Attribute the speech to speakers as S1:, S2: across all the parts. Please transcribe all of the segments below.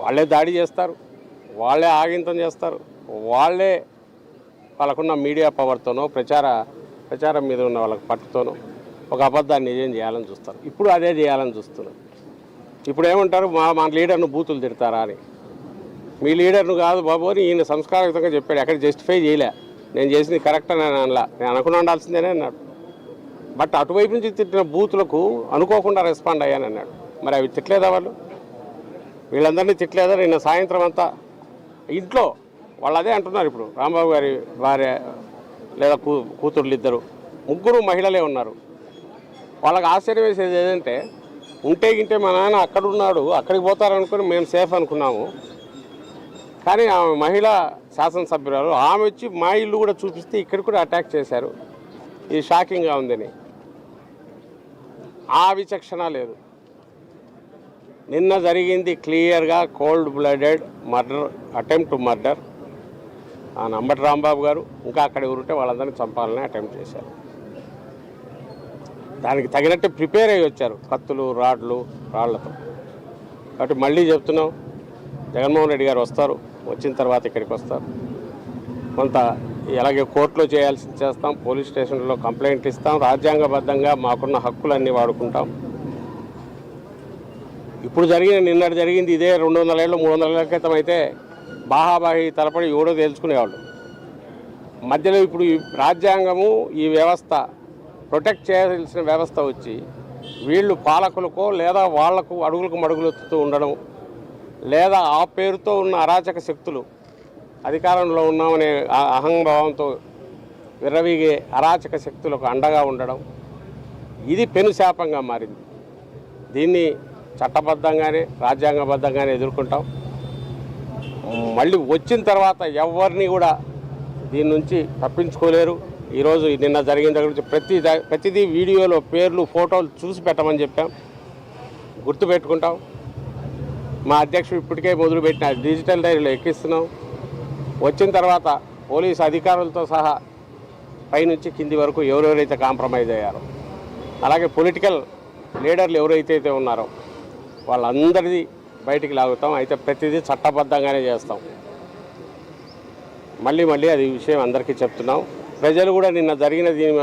S1: వాళ్ళే దాడి చేస్తారు, వాళ్ళే ఆగింతం చేస్తారు, వాళ్ళే వాళ్ళకున్న మీడియా పవర్తోనో ప్రచారం మీద ఉన్న వాళ్ళకి పట్టుతోనో ఒక అబద్ధాన్ని నిజం చేయాలని చూస్తారు. ఇప్పుడు అదే చేయాలని చూస్తున్నారు. ఇప్పుడు ఏమంటారు, మా లీడర్ను బూతులు తిడతారా అని. మీ లీడర్ను కాదు బాబు అని ఈయన సంస్కారయుతంగా చెప్పాడు. ఎక్కడ జస్టిఫై చేయలే, నేను చేసింది కరెక్ట్ అని అనలా, నేను అనుకుని ఉండాల్సిందేనే అన్నాడు. బట్ అటువైపు నుంచి తిట్టిన బూతులకు అనుకోకుండా రెస్పాండ్ అయ్యాను అన్నాడు. మరి అవి తిట్టలేదా వాళ్ళు? వీళ్ళందరినీ తిట్టలేదా? నిన్న సాయంత్రం అంతా ఇంట్లో వాళ్ళు అదే అంటున్నారు. ఇప్పుడు రాంబాబు గారి భార్య లేదా కూతుర్లు ఇద్దరు ముగ్గురు మహిళలే ఉన్నారు. వాళ్ళకి ఆశ్చర్యం వేసేది ఏదంటే, ఉంటే మా నాన్న అక్కడున్నాడు, అక్కడికి పోతారనుకుని మేము సేఫ్ అనుకున్నాము. కానీ ఆమె మహిళా శాసనసభ్యురాలు, ఆమె వచ్చి మా ఇల్లు కూడా చూపిస్తే ఇక్కడ కూడా అటాక్ చేశారు. ఇది షాకింగ్గా ఉందని. ఆ విచక్షణ లేదు. నిన్న జరిగింది క్లియర్గా cold blooded murder, attempt to murder. ఆ నంబటి రాంబాబు గారు ఇంకా అక్కడ ఎవరుంటే వాళ్ళందరినీ చంపాలని అటెంప్ట్ చేశారు. దానికి తగినట్టు ప్రిపేర్ అయ్యి వచ్చారు, కత్తులు, రాళ్లతో. కాబట్టి మళ్ళీ చెప్తున్నాం, జగన్మోహన్ రెడ్డి గారు వస్తారు, వచ్చిన తర్వాత ఇక్కడికి వస్తారు. కొంత అలాగే కోర్టులో చేయాల్సింది చేస్తాం, పోలీస్ స్టేషన్లో కంప్లైంట్లు ఇస్తాం, రాజ్యాంగబద్ధంగా మాకున్న హక్కులన్నీ వాడుకుంటాం. ఇప్పుడు నిన్నటి జరిగింది ఇదే 200 ఏళ్ళు 300 ఏళ్ల క్రితం అయితే బాహాబాహి తలపడి ఎవడో తేల్చుకునేవాళ్ళు. మధ్యలో ఇప్పుడు ఈ రాజ్యాంగము, ఈ వ్యవస్థ ప్రొటెక్ట్ చేయాల్సిన వ్యవస్థ వచ్చి వీళ్ళు పాలకులకో లేదా వాళ్లకు అడుగులకు మడుగులెత్తుతూ ఉండడం, లేదా ఆ పేరుతో ఉన్న అరాచక శక్తులు అధికారంలో ఉన్నామనే అహంభావంతో విర్రవీగే అరాచక శక్తులకు అండగా ఉండడం, ఇది పెనుశాపంగా మారింది. దీన్ని చట్టబద్ధంగానే రాజ్యాంగబద్ధంగానే ఎదుర్కొంటాం. మళ్ళీ వచ్చిన తర్వాత ఎవరిని కూడా దీని నుంచి తప్పించుకోలేరు. ఈరోజు నిన్న జరిగిన దగ్గర నుంచి ప్రతిదీ వీడియోలో పేర్లు, ఫోటోలు చూసి పెట్టమని చెప్పాం, గుర్తుపెట్టుకుంటాం. మా అధ్యక్షుడు ఇప్పటికే మొదలుపెట్టిన డిజిటల్ డైరీలో ఎక్కిస్తున్నాం. వచ్చిన తర్వాత పోలీసు అధికారులతో సహా పైనుంచి కింది వరకు ఎవరెవరైతే కాంప్రమైజ్ అయ్యారో, అలాగే పొలిటికల్ లీడర్లు ఎవరైతే ఉన్నారో వాళ్ళందరిది బయటికి లాగుతాం. అయితే ప్రతిదీ చట్టబద్ధంగానే చేస్తాం. మళ్ళీ అది విషయం అందరికీ చెప్తున్నాం. ప్రజలు కూడా నిన్న జరిగిన దీని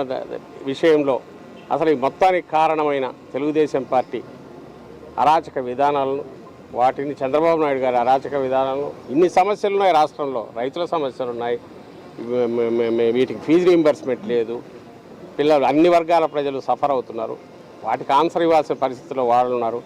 S1: విషయంలో అసలు ఈ మొత్తానికి కారణమైన తెలుగుదేశం పార్టీ అరాచక విధానాలను, వాటిని చంద్రబాబు నాయుడు గారి అరాచక విధానాలను, ఇన్ని సమస్యలు ఉన్నాయి రాష్ట్రంలో, రైతుల సమస్యలు ఉన్నాయి, వీటికి ఫీజు రీయింబర్స్మెంట్ లేదు, పిల్లలు అన్ని వర్గాల ప్రజలు సఫర్ అవుతున్నారు, వాటికి ఆన్సర్ ఇవ్వాల్సిన పరిస్థితుల్లో వాళ్ళు ఉన్నారు.